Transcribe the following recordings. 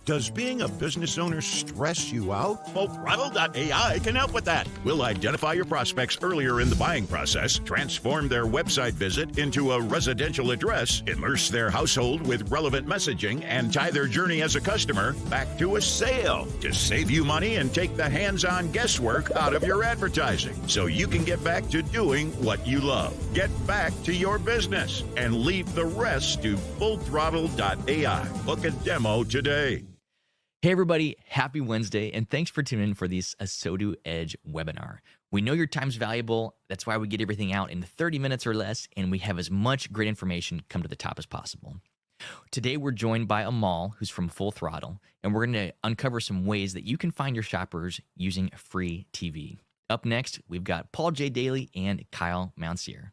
Does being a business owner stress you out? fullthrottle.ai can help with that. We'll identify your prospects earlier in the buying process, transform their website visit into a residential address, immerse their household with relevant messaging, and tie their journey as a customer back to a sale to save you money and take the hands-on guesswork out of your advertising so you can get back to doing what you love. Get back to your business and leave the rest to fullthrottle.ai. Book a demo today. Hey everybody, happy Wednesday, and thanks for tuning in for this ASOTU Edge webinar. We know your time's valuable, that's why we get everything out in 30 minutes or less, and we have as much great information come to the top as possible. Today we're joined by Amol, who's from Full Throttle, and we're going to uncover some ways that you can find your shoppers using free TV. Up next, we've got Paul J. Daly and Kyle Mountsier.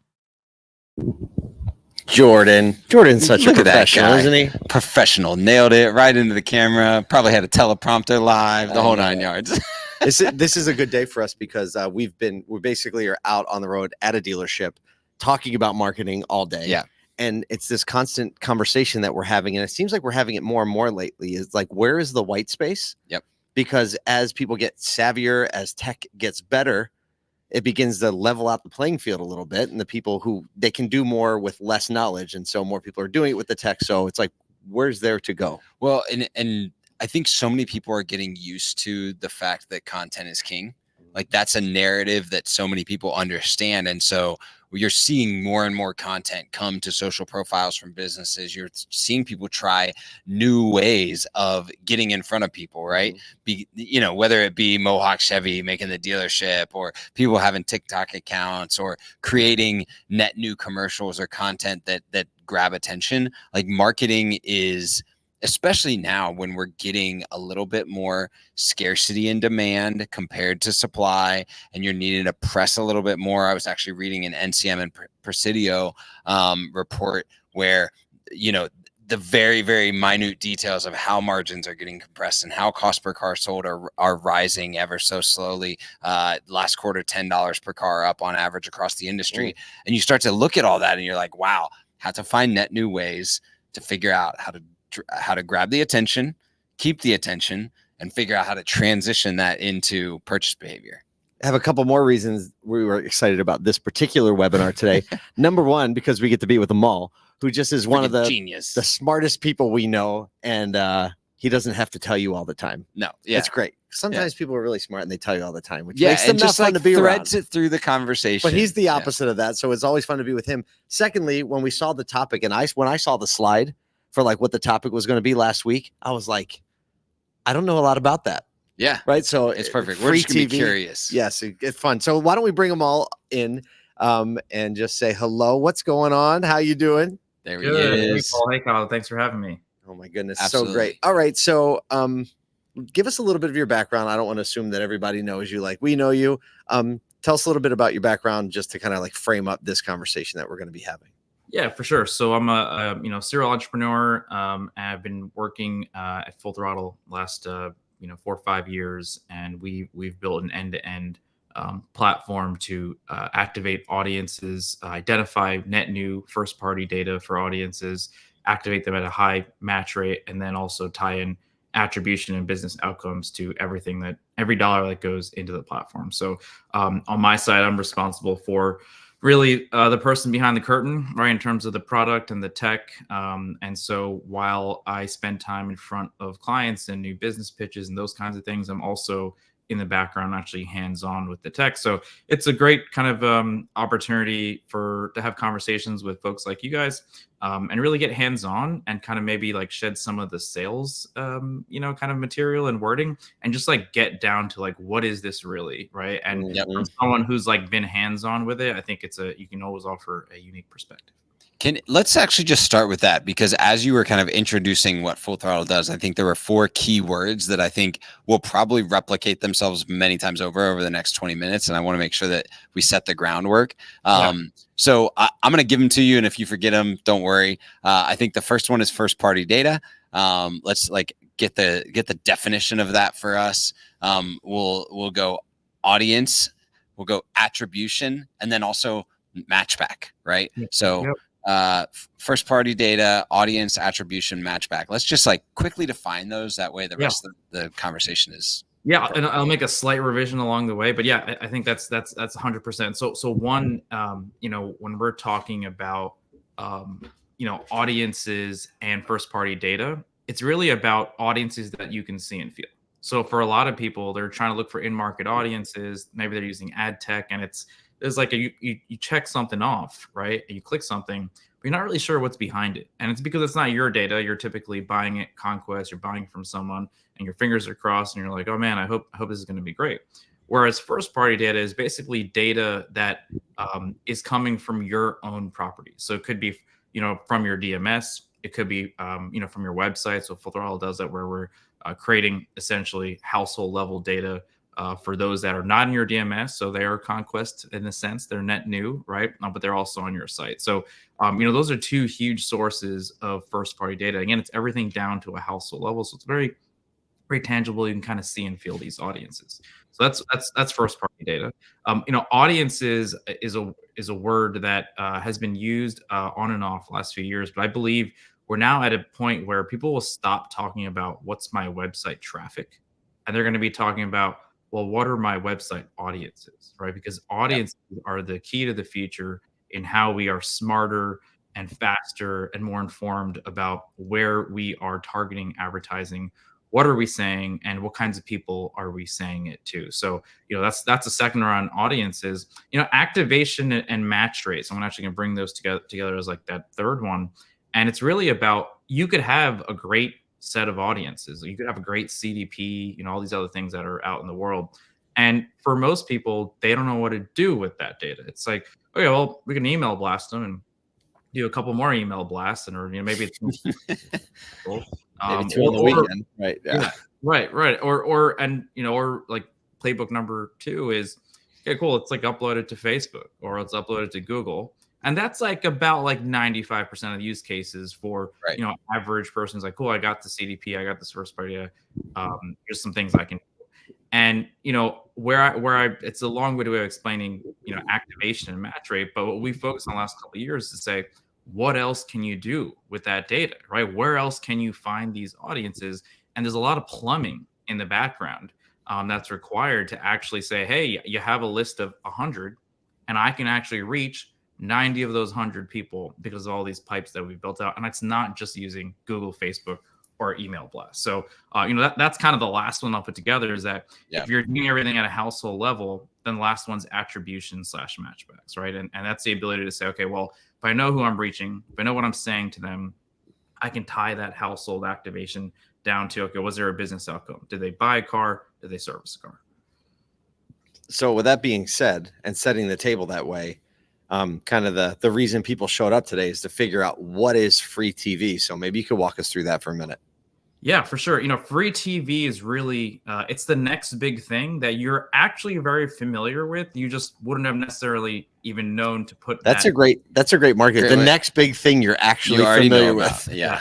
Jordan's such a professional, isn't he? Professional, nailed it right into the camera. Probably had a teleprompter live, the whole 9 yards. This is a good day for us because we basically are out on the road at a dealership talking about marketing all day. Yeah. And it's this constant conversation that we're having, and it seems like we're having it more and more lately. Is like, where is the white space? Yep. Because as people get savvier, as tech gets better, it begins to level out the playing field a little bit, and the people who they can do more with less knowledge, and so more people are doing it with the tech. So it's like, where's there to go? Well, and I think so many people are getting used to the fact that content is king. Like that's a narrative that so many people understand, and so you're seeing more and more content come to social profiles from businesses. You're seeing people try new ways of getting in front of people, right? Whether it be Mohawk Chevy making the dealership, or people having TikTok accounts, or creating net new commercials or content that grab attention. Like marketing is, especially now when we're getting a little bit more scarcity and demand compared to supply, and you're needing to press a little bit more. I was actually reading an NCM and Presidio report where, the very, very minute details of how margins are getting compressed and how cost per car sold are rising ever so slowly. Last quarter, $10 per car up on average across the industry. And you start to look at all that and you're like, wow, have to find net new ways to figure out how to grab the attention, keep the attention, and figure out how to transition that into purchase behavior. I have a couple more reasons we were excited about this particular webinar today. Number one, because we get to be with Amol, who just is one of the smartest people we know, and he doesn't have to tell you all the time. No, yeah, it's great. Sometimes people are really smart and they tell you all the time, which makes them not fun to be around. Threads it through the conversation. But he's the opposite of that, so it's always fun to be with him. Secondly, when we saw the topic, and when I saw the slide for like what the topic was going to be last week, I was like, I don't know a lot about that. Yeah. Right. So it's perfect. We're just gonna be curious. Yes. It's fun. So why don't we bring them all in and just say hello. What's going on? How you doing? There he is. Hey, Paul. Hey, Kyle. Thanks for having me. Oh my goodness. Absolutely. So great. All right. So give us a little bit of your background. I don't want to assume that everybody knows you like we know you. Tell us a little bit about your background just to kind of like frame up this conversation that we're going to be having. Yeah, for sure. So I'm a serial entrepreneur. I've been working at Full Throttle last 4 or 5 years, and we've built an end-to-end platform to activate audiences, identify net new first-party data for audiences, activate them at a high match rate, and then also tie in attribution and business outcomes to every dollar that goes into the platform. So on my side, I'm responsible for really the person behind the curtain, right, in terms of the product and the tech. And so while I spend time in front of clients and new business pitches and those kinds of things, I'm also in the background actually hands-on with the tech. So it's a great kind of opportunity to have conversations with folks like you guys and really get hands-on and kind of maybe like shed some of the sales, kind of material and wording, and just like get down to like, what is this really, right? And from someone who's like been hands-on with it, I think you can always offer a unique perspective. Let's actually just start with that, because as you were kind of introducing what Full Throttle does, I think there were 4 key words that I think will probably replicate themselves many times over the next 20 minutes. And I want to make sure that we set the groundwork. So I'm going to give them to you. And if you forget them, don't worry. I think the first one is first party data. Let's like get the definition of that for us. We'll go audience, we'll go attribution, and then also matchback, right? Yep. So First party data, audience attribution, matchback. Let's just like quickly define those. That way the rest of the conversation is. Yeah, and I'll make a slight revision along the way, but yeah, I think that's 100%. So one, when we're talking about, audiences and first party data, it's really about audiences that you can see and feel. So for a lot of people, they're trying to look for in-market audiences. Maybe they're using ad tech, and there's like you check something off, right? And you click something, but you're not really sure what's behind it. And it's because it's not your data. You're typically buying it conquest, you're buying from someone, and your fingers are crossed, and you're like, oh man, I hope this is going to be great. Whereas first party data is basically data that is coming from your own property. So it could be, from your DMS. It could be, from your website. So Full Throttle does that, where we're creating essentially household level data for those that are not in your DMS. So they are conquest in a sense. They're net new, right? But they're also on your site. So, those are two huge sources of first party data. Again, it's everything down to a household level. So it's very, very tangible. You can kind of see and feel these audiences. So that's first party data. Audiences is a word that has been used on and off the last few years, but I believe we're now at a point where people will stop talking about what's my website traffic, and they're going to be talking about, well, what are my website audiences, right? Because audiences are the key to the future in how we are smarter and faster and more informed about where we are targeting advertising. What are we saying, and what kinds of people are we saying it to? So, that's the second round audiences. Activation and match rates. I'm actually going to bring those together as like that third one. And it's really about, you could have a great set of audiences. You could have a great CDP, all these other things that are out in the world. And for most people, they don't know what to do with that data. It's like, okay, well, we can email blast them and do a couple more email blasts, and maybe it's maybe two on the weekend, right? Yeah. Right. Or like playbook number 2 is, okay, cool. It's like uploaded to Facebook, or it's uploaded to Google. And that's like about like 95% of the use cases for, average persons. Like, cool, I got the CDP, I got this first party. Here's some things I can do. And, it's a long-winded way of explaining, activation and match rate. But what we focused on the last couple of years is to say, what else can you do with that data, right? Where else can you find these audiences? And there's a lot of plumbing in the background that's required to actually say, hey, you have a list of 100, and I can actually reach 90 of those 100 people because of all these pipes that we've built out. And it's not just using Google, Facebook, or email blast. So, that's kind of the last one I'll put together, is that if you're doing everything at a household level, then the last one's attribution / matchbacks, right? And that's the ability to say, okay, well, if I know who I'm reaching, if I know what I'm saying to them, I can tie that household activation down to, okay, was there a business outcome? Did they buy a car? Did they service a car? So with that being said, and setting the table that way, kind of the reason people showed up today is to figure out what is free TV. So maybe you could walk us through that for a minute. Yeah, for sure. Free TV is really, it's the next big thing that you're actually very familiar with. You just wouldn't have necessarily even known to put that's a great market. Great the way. next big thing you're actually familiar with. Yeah.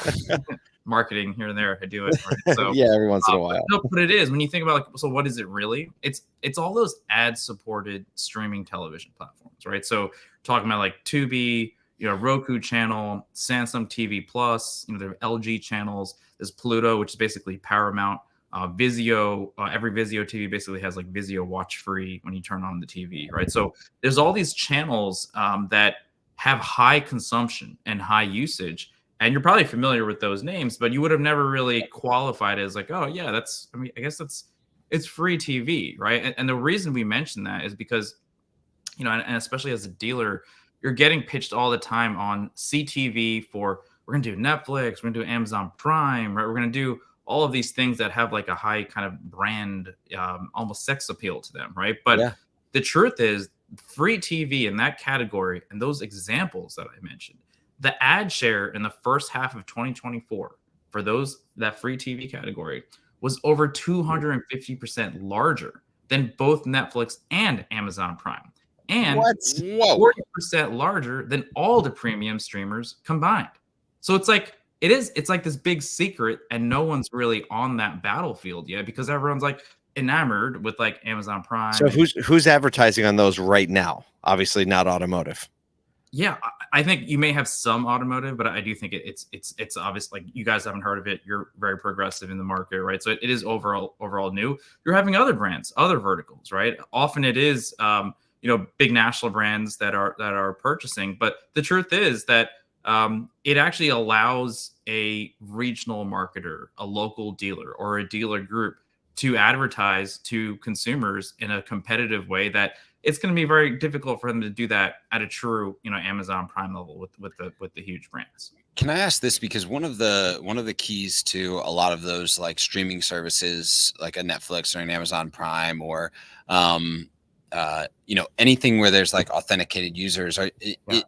Marketing here and there, I do it. Right? So, yeah, every once in a while. No, but it is, when you think about, like, so what is it really? It's all those ad-supported streaming television platforms, right? So talking about like Tubi, Roku channel, Samsung TV Plus, there are LG channels. There's Pluto, which is basically Paramount. Vizio, every Vizio TV basically has like Vizio watch free when you turn on the TV, right? So there's all these channels that have high consumption and high usage, and you're probably familiar with those names, but you would have never really qualified as like, oh yeah, I guess it's free TV, right? And the reason we mention that is because, and especially as a dealer, you're getting pitched all the time on CTV for, we're going to do Netflix, we're going to do Amazon Prime, right? We're going to do all of these things that have like a high kind of brand, almost sex appeal to them, right? But the truth is, free TV in that category and those examples that I mentioned, the ad share in the first half of 2024 for that free TV category was over 250% larger than both Netflix and Amazon Prime, and 40% larger than all the premium streamers combined. So it's like this big secret, and no one's really on that battlefield yet because everyone's like enamored with like Amazon Prime. So who's advertising on those right now? Obviously not automotive. Yeah, I think you may have some automotive, but I do think it's obvious. Like, you guys haven't heard of it. You're very progressive in the market, right? So it is overall new. You're having other brands, other verticals, right? Often it is big national brands that are purchasing. But the truth is that it actually allows a regional marketer, a local dealer, or a dealer group to advertise to consumers in a competitive way that it's going to be very difficult for them to do that at a true, Amazon Prime level with the huge brands. Can I ask this, because one of the keys to a lot of those like streaming services, like a Netflix or an Amazon Prime, or anything where there's like authenticated users,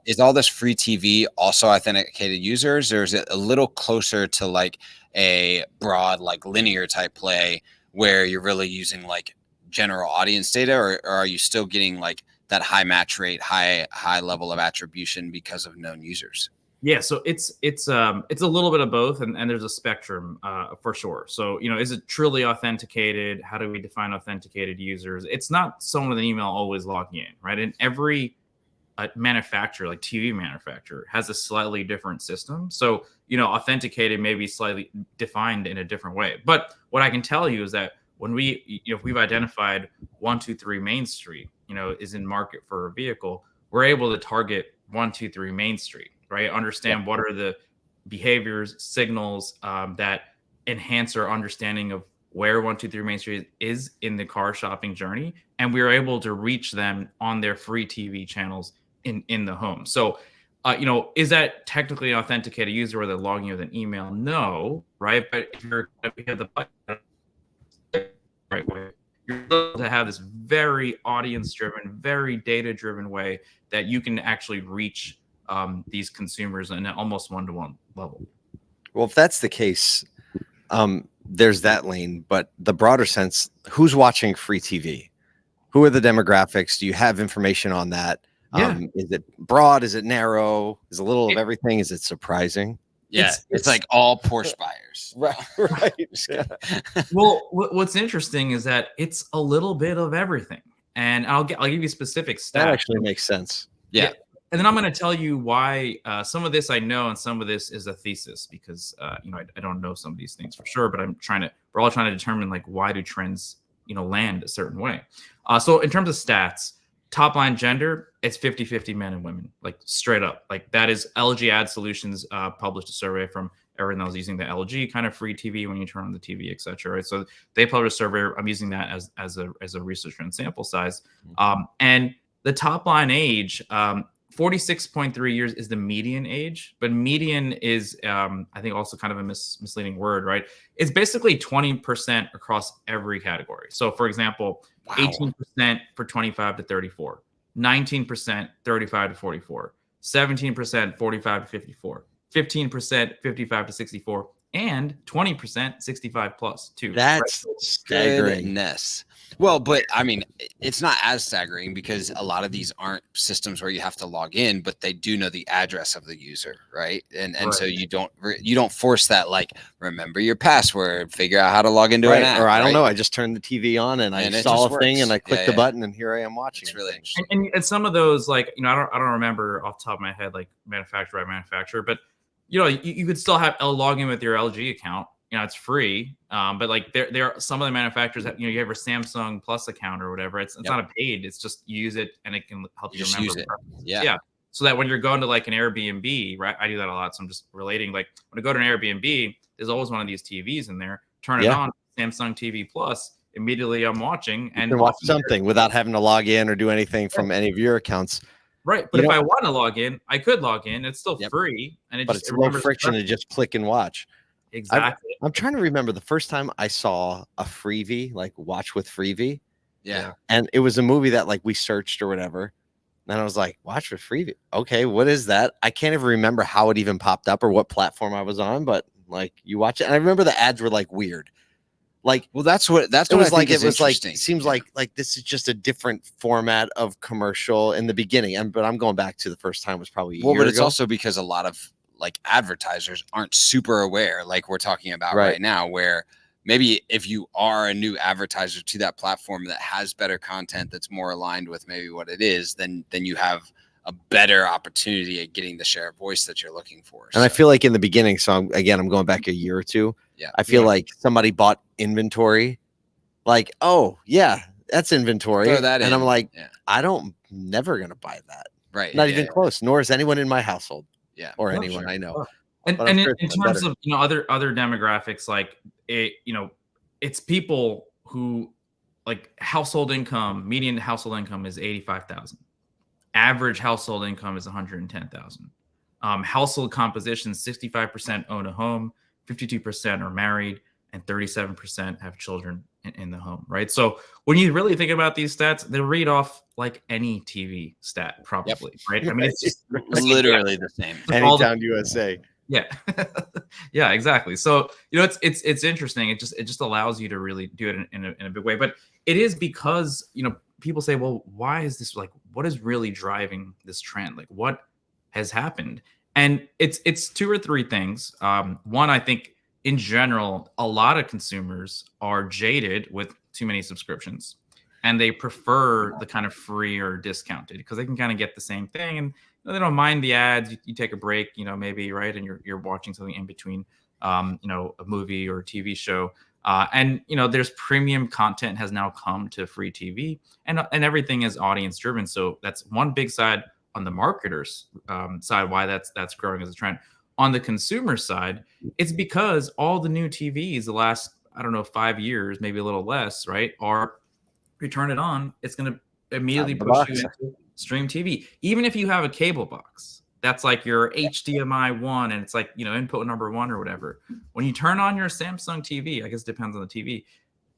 is all this free TV also authenticated users, or is it a little closer to like a broad like linear type play where you're really using like general audience data, or are you still getting like that high match rate, high level of attribution because of known users? Yeah, so it's a little bit of both, and there's a spectrum for sure. So is it truly authenticated? How do we define authenticated users? It's not someone with an email always logging in, right? And every manufacturer, like TV manufacturer, has a slightly different system. So authenticated may be slightly defined in a different way. But what I can tell you is that when if we've identified 123 Main Street, is in market for a vehicle, we're able to target 123 Main Street, right? Understand what are the behaviors, signals that enhance our understanding of where 123 Main Street is in the car shopping journey, and we are able to reach them on their free TV channels in the home. So, is that technically an authenticated user where they're logging in with an email? No, right? But if you have the button right way, you're able to have this very audience-driven, very data-driven way that you can actually reach these consumers in an almost one-to-one level. Well, if that's the case, there's that lane, but the broader sense, who's watching free TV? Who are the demographics? Do you have information on that? Yeah. Is it broad? Is it narrow? Is a little of everything? Is it surprising? Yeah, it's like all Porsche buyers. Right. Well, what's interesting is that it's a little bit of everything, and I'll give you specific stats. That actually makes sense. Yeah. And then I'm going to tell you why some of this I know and some of this is a thesis, because I don't know some of these things for sure, but we're all trying to determine like why do trends land a certain way. So in terms of stats, top line gender, it's 50-50 men and women, like straight up. Like that is LG Ad Solutions published a survey from everyone that was using the LG kind of free TV when you turn on the TV, et cetera. Right? So they published a survey. I'm using that as a researcher and sample size. And the top line age, 46.3 years is the median age, but median is, I think, also kind of a misleading word, right? It's basically 20% across every category. So, for example, 18% for 25 to 34, 19% 35 to 44, 17% 45 to 54, 15% 55 to 64, and 20% 65 plus too. That's staggering. Goodness. Well, but I mean, it's not as staggering because a lot of these aren't systems where you have to log in, but they do know the address of the user, right? And so you don't force that, like, remember your password, figure out how to log into an app, or I don't know, I just turned the TV on and I saw a thing and I clicked the button and here I am watching. It's really interesting. And some of those, like, I don't remember off the top of my head, like manufacturer by manufacturer, but you could still have log in with your LG account. It's free. But like there are some of the manufacturers that, you have a Samsung Plus account or whatever. It's not a paid, it's just you use it and it can help you remember. Use it. Yeah. So that when you're going to like an Airbnb, right? I do that a lot. So I'm just relating, like when I go to an Airbnb, there's always one of these TVs in there, turn it on, Samsung TV Plus, immediately I'm watching and watch something without having to log in or do anything from any of your accounts. Right. But if I want to log in, I could log in. It's still free. And it's low friction to just click and watch. Exactly. I'm trying to remember the first time I saw a freebie, like watch with freebie. Yeah. And it was a movie that like we searched or whatever. And I was like, watch with freebie. Okay, what is that? I can't even remember how it even popped up or what platform I was on, but like you watch it. And I remember the ads were like weird. Like, well, that's what it was like. It was like, seems like this is just a different format of commercial in the beginning. But I'm going back to the first time was probably a year but it's ago. also because a lot of like advertisers aren't super aware, like we're talking about right now, where maybe if you are a new advertiser to that platform that has better content that's more aligned with maybe what it is, then you have a better opportunity at getting the share of voice that you're looking for. And I feel like in the beginning, so I'm going back a year or two. Yeah. I feel like somebody bought inventory, like, oh yeah, that's inventory. Throw that and in. I'm like, Yeah. never gonna buy that. Right. Not even close, nor is anyone in my household. Yeah. Or Oh, anyone sure. I know. Oh. And But I'm sure in it's terms better. of, you know, other demographics, like it, you know, it's people who like household income, median household income is 85,000. Average household income is 110,000. Household composition, 65% own a home, 52% are married, and 37% have children in the home, right? So when you really think about these stats, they read off like any TV stat, probably, right? I mean, it's just literally the same. Anytown, USA. Yeah. Yeah, exactly. So, you know, it's interesting. It just allows you to really do it in a big way. But it is because, you know, people say, well, why is this, like, what is really driving this trend? Like, what has happened? And it's two or three things. One, I think in general, a lot of consumers are jaded with too many subscriptions, and they prefer the kind of free or discounted because they can kind of get the same thing, and they don't mind the ads. You take a break, you know, maybe, right, and you're watching something in between, you know, a movie or a TV show. And you know, there's premium content has now come to free TV, and everything is audience driven. So that's one big side on the marketers side, why that's growing as a trend. On the consumer side, it's because all the new TVs the last, I don't know, 5 years, maybe a little less, right, are, you turn it on, it's going to immediately push you into stream TV. Even if you have a cable box, that's like your HDMI 1, and it's like, you know, input number 1 or whatever. When you turn on your Samsung TV, I guess it depends on the TV,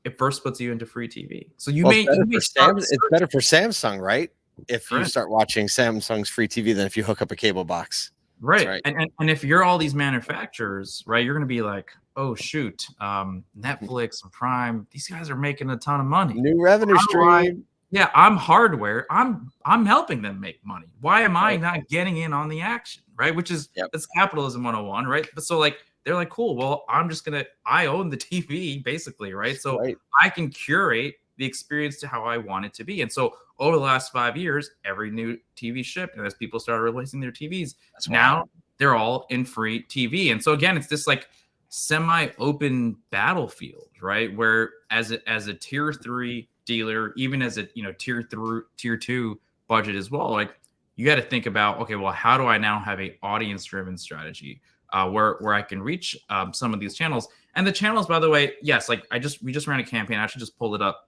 it first puts you into free TV. So it's better for Samsung, right? If you Right. start watching Samsung's free TV than if you hook up a cable box. Right. Right. And if you're all these manufacturers, right, you're going to be like, oh, shoot, Netflix and Prime, these guys are making a ton of money. New revenue stream. Yeah, I'm hardware. I'm helping them make money. Why am I not getting in on the action, right? Which is, that's capitalism 101, right? But so like, they're like, cool, well, I own the TV basically, right? So I can curate the experience to how I want it to be. And so over the last 5 years, every new TV shipped, and as people started releasing their TVs, now they're all in free TV. And so again, it's this like semi-open battlefield, right? Where as a tier 3 dealer, even as a, you know, tier 2 budget as well, like you got to think about, okay, well, how do I now have a audience driven strategy where I can reach some of these channels? And the channels, by the way, yes, like we just ran a campaign. I should just pull it up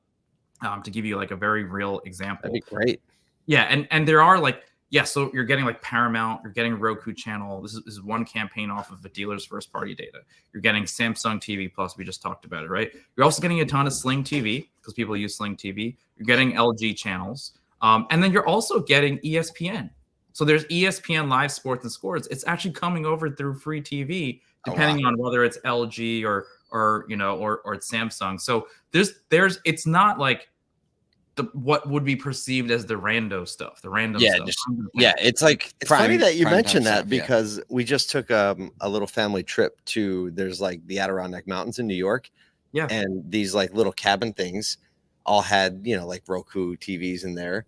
to give you like a very real example. That'd be great. Yeah, and there are like, yeah, so you're getting like Paramount, you're getting Roku channel. This is one campaign off of the dealer's first party data. You're getting Samsung TV Plus. We just talked about it, right? You're also getting a ton of Sling TV because people use Sling TV. You're getting LG channels, and then you're also getting ESPN. So there's ESPN Live Sports and Scores. It's actually coming over through free TV, depending on whether it's LG or you know, or it's Samsung. So there's it's not like what would be perceived as the rando stuff, the random stuff. It's like it's funny that you mentioned that because we just took a little family trip to, there's like the Adirondack Mountains in New York. Yeah. And these like little cabin things all had, you know, like Roku TVs in there.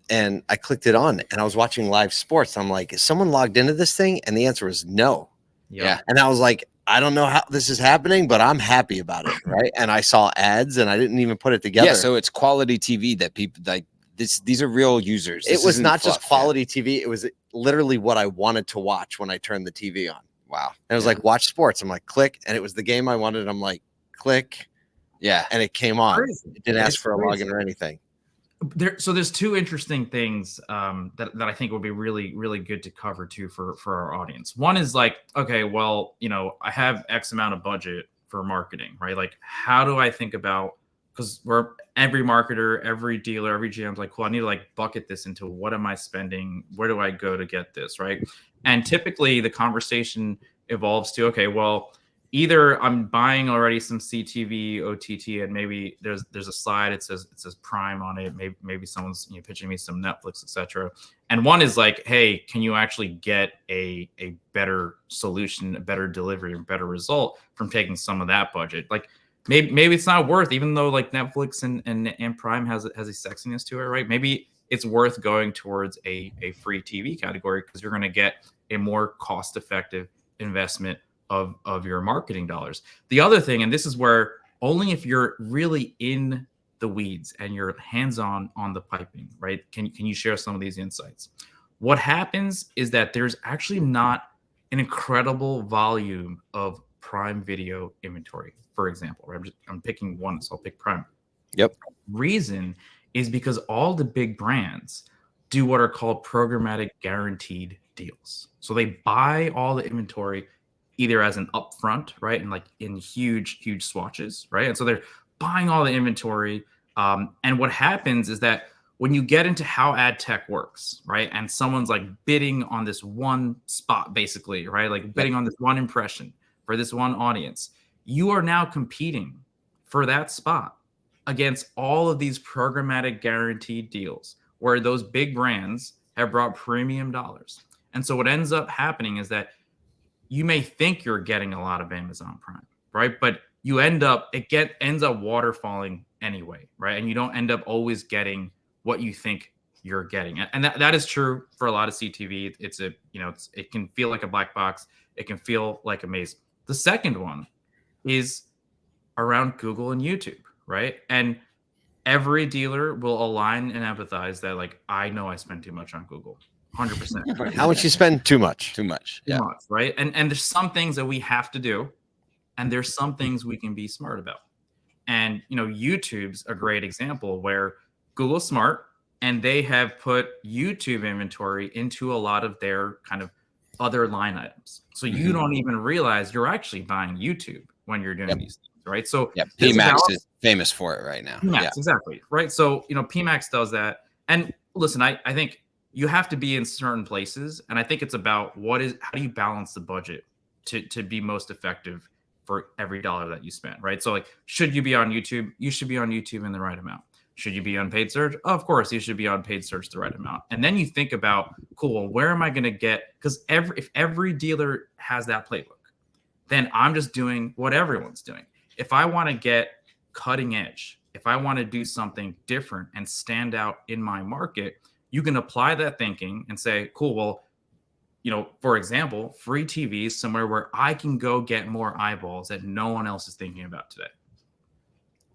And I clicked it on and I was watching live sports. I'm like, is someone logged into this thing? And the answer was no. Yeah. And I was like, I don't know how this is happening, but I'm happy about it, right? And I saw ads and I didn't even put it together. Yeah, so it's quality TV that people like. These are real users. It was not just quality TV. It was literally what I wanted to watch when I turned the TV on. Wow. And it was like, watch sports. I'm like, click. And it was the game I wanted. I'm like, click. Yeah. And it came on. Crazy. It didn't ask for a login or anything. There's two interesting things that I think would be really, really good to cover too for our audience. One is like, okay, well, you know, I have X amount of budget for marketing, right? Like, how do I think about, because every marketer, every dealer, every GM's like, cool, I need to like bucket this into what am I spending? Where do I go to get this, right? And typically the conversation evolves to, okay, well, either I'm buying already some CTV, OTT, and maybe there's a slide, it says Prime on it. Maybe someone's, you know, pitching me some Netflix, etc. And one is like, hey, can you actually get a better solution, a better delivery, a better result from taking some of that budget? Like maybe it's not worth, even though like Netflix and Prime has a sexiness to it, right? Maybe it's worth going towards a free TV category because you're going to get a more cost-effective investment of your marketing dollars. The other thing, and this is where only if you're really in the weeds and you're hands-on on the piping, right? Can you share some of these insights? What happens is that there's actually not an incredible volume of Prime Video inventory, for example. Right? I'm picking one, so I'll pick Prime. Yep. Reason is because all the big brands do what are called programmatic guaranteed deals. So they buy all the inventory either as an upfront, right, and like in huge swatches, right, and so they're buying all the inventory. And what happens is that when you get into how ad tech works, right, and someone's like bidding on this one spot, basically, right, like bidding on this one impression for this one audience, you are now competing for that spot against all of these programmatic guaranteed deals where those big brands have brought premium dollars. And so what ends up happening is that you may think you're getting a lot of Amazon Prime, right? But you ends up waterfalling anyway, right? And you don't end up always getting what you think you're getting. And that is true for a lot of CTV. It can feel like a black box. It can feel like a maze. The second one is around Google and YouTube, right? And every dealer will align and empathize that, like, I know I spend too much on Google. 100%. How much you spend? Too much. Too much. Too much, right? And there's some things that we have to do, and there's some things we can be smart about. And YouTube's a great example where Google's smart, and they have put YouTube inventory into a lot of their kind of other line items. So you don't even realize you're actually buying YouTube when you're doing these things, right? So PMax is famous for it right now. PMax, exactly, right? So PMax does that. And listen, I think you have to be in certain places, and I think it's about how do you balance the budget to be most effective for every dollar that you spend, right? So like, should you be on YouTube? You should be on YouTube in the right amount. Should you be on paid search? Of course, you should be on paid search the right amount. And then you think about, cool, well, where am I going to get? Because if every dealer has that playbook, then I'm just doing what everyone's doing. If I want to get cutting edge, if I want to do something different and stand out in my market, you can apply that thinking and say, cool, well, for example, free TV is somewhere where I can go get more eyeballs that no one else is thinking about today.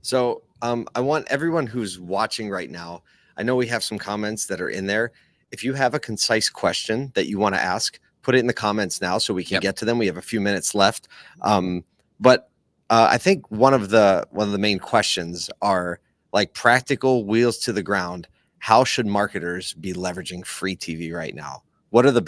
So I want everyone who's watching right now, I know we have some comments that are in there. If you have a concise question that you want to ask, put it in the comments now so we can get to them. We have a few minutes left. But I think one of the main questions are like practical wheels to the ground. How should marketers be leveraging free TV right now? What are the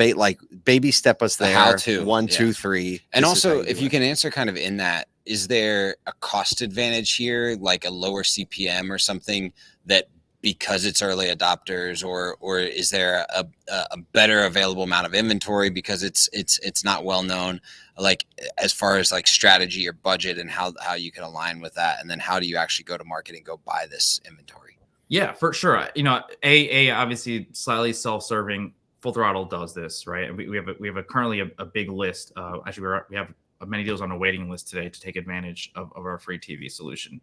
baby step us there? How to 1, 2, 3. And also, if you can answer kind of in that, is there a cost advantage here, like a lower CPM or something that because it's early adopters, or is there a better available amount of inventory because it's not well known, like as far as like strategy or budget and how you can align with that, and then how do you actually go to market and go buy this inventory? Yeah, for sure. Obviously slightly self-serving. Full Throttle does this, right? And we have currently a big list. Actually, we have many deals on a waiting list today to take advantage of our free TV solution.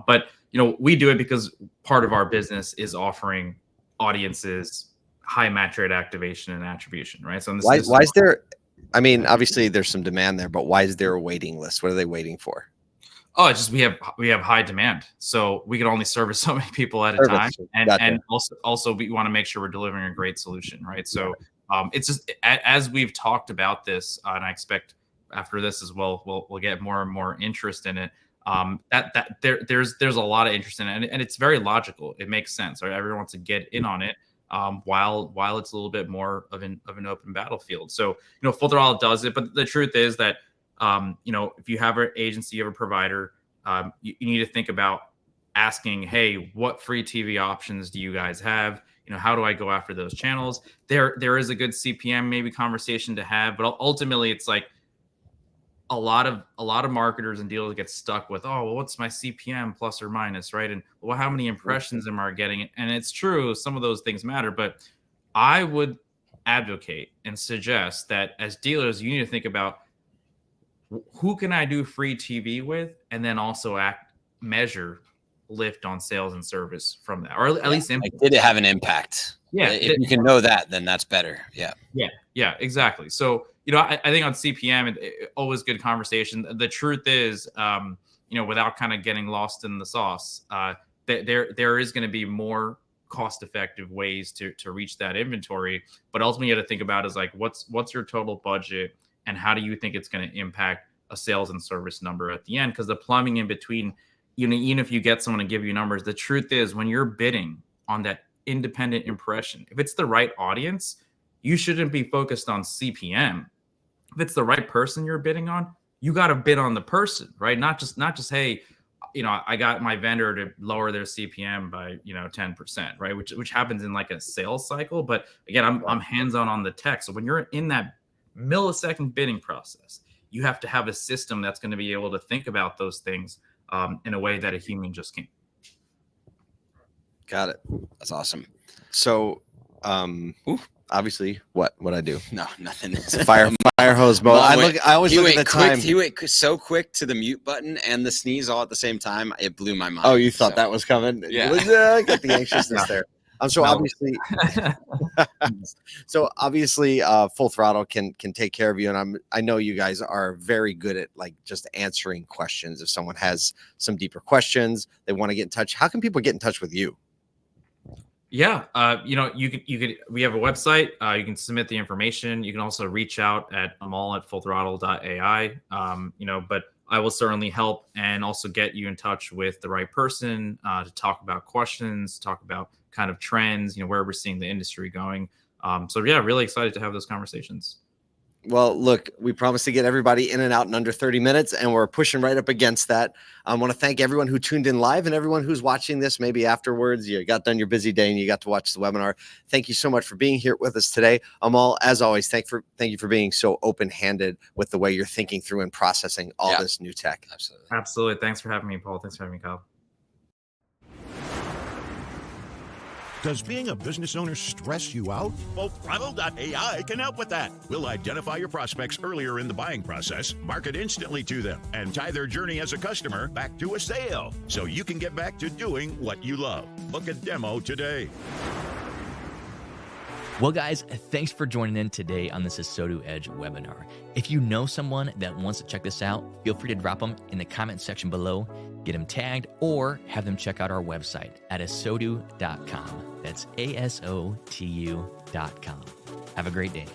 But we do it because part of our business is offering audiences high match rate activation and attribution, right? So why is there? I mean, obviously there's some demand there, but why is there a waiting list? What are they waiting for? Oh, it's just we have high demand, so we can only service so many people at a time, and also we want to make sure we're delivering a great solution, right? So it's just as we've talked about this, and I expect after this as well, we'll get more and more interest in it. There's a lot of interest in it, and it's very logical. It makes sense, right? Everyone wants to get in on it, while it's a little bit more of an open battlefield. So Full Throttle does it, but the truth is that if you have an agency, you have a provider, you need to think about asking, hey, what free TV options do you guys have? How do I go after those channels? There is a good CPM maybe conversation to have, but ultimately it's like a lot of marketers and dealers get stuck with, oh, well, what's my CPM plus or minus, right? And well, how many impressions am I getting? And it's true, some of those things matter, but I would advocate and suggest that as dealers, you need to think about who can I do free TV with, and then also measure lift on sales and service from that, or at least like, did it have an impact? Yeah, if you can know that, then that's better. Yeah, exactly. So, I think on CPM, always good conversation. The truth is, without kind of getting lost in the sauce, there is going to be more cost-effective ways to reach that inventory. But ultimately, you got to think about is like, what's your total budget, and how do you think it's going to impact a sales and service number at the end? Because the plumbing in between, even if you get someone to give you numbers, the truth is when you're bidding on that independent impression, if it's the right audience, you shouldn't be focused on CPM. If it's the right person you're bidding on, you got to bid on the person, right? Not just hey, I got my vendor to lower their CPM by 10%, right? Which happens in like a sales cycle. But again, I'm hands-on on the tech. So when you're in that millisecond bidding process, you have to have a system that's going to be able to think about those things in a way that a human just can't. Got it. That's awesome. So, obviously, what I do? No, nothing. Fire hose mode. I always look at the time. He went so quick to the mute button and the sneeze all at the same time. It blew my mind. Oh, you thought that was coming? Yeah. I got the anxiousness there. So obviously, Full Throttle can take care of you, and I know you guys are very good at like just answering questions. If someone has some deeper questions, they want to get in touch. How can people get in touch with you? Yeah, you could. We have a website. You can submit the information. You can also reach out at Amol at fullthrottle.ai. But I will certainly help and also get you in touch with the right person to talk about questions, talk about kind of trends, where we're seeing the industry going. So yeah, really excited to have those conversations. Well, look, we promised to get everybody in and out in under 30 minutes, and we're pushing right up against that. I want to thank everyone who tuned in live and everyone who's watching this maybe afterwards. You got done your busy day and you got to watch the webinar. Thank you so much for being here with us today. Amol, as always, thank you for being so open-handed with the way you're thinking through and processing all this new tech. Absolutely. Thanks for having me, Paul. Thanks for having me, Kyle. Does being a business owner stress you out? fullthrottle.ai can help with that. We'll identify your prospects earlier in the buying process, market instantly to them, and tie their journey as a customer back to a sale, so you can get back to doing what you love. Book a demo today. Well, guys, thanks for joining in today on this ASOTU Edge webinar. If you know someone that wants to check this out, feel free to drop them in the comment section below, get them tagged, or have them check out our website at ASOTU.com. That's ASOTU.com. Have a great day.